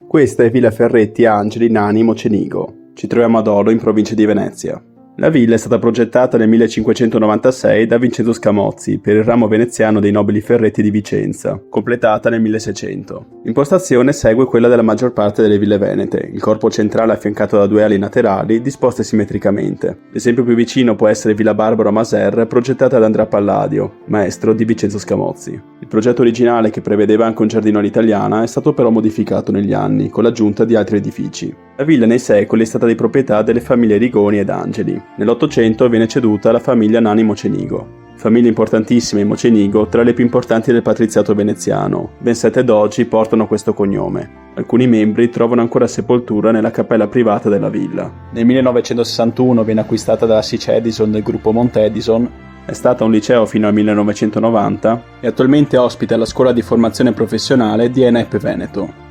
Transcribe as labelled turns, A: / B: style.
A: Questa è Villa Ferretti Angeli Nani Mocenigo. Ci troviamo ad Olo, in provincia di Venezia. La villa è stata progettata nel 1596 da Vincenzo Scamozzi per il ramo veneziano dei nobili Ferretti di Vicenza, completata nel 1600. L'impostazione segue quella della maggior parte delle ville venete, il corpo centrale affiancato da due ali laterali disposte simmetricamente. L'esempio più vicino può essere Villa Barbaro a Maser, progettata da Andrea Palladio, maestro di Vincenzo Scamozzi. Il progetto originale, che prevedeva anche un giardino all'italiana, è stato però modificato negli anni, con l'aggiunta di altri edifici. La villa nei secoli è stata di proprietà delle famiglie Rigoni ed Angeli. Nell'Ottocento viene ceduta alla famiglia Nani Mocenigo. Famiglia importantissima in Mocenigo, tra le più importanti del patriziato veneziano. Ben 7 dogi portano questo cognome. Alcuni membri trovano ancora sepoltura nella cappella privata della villa. Nel 1961 viene acquistata dalla SIC Edison del gruppo Monte Edison. È stata un liceo fino al 1990 e attualmente ospita la scuola di formazione professionale di ENEP Veneto.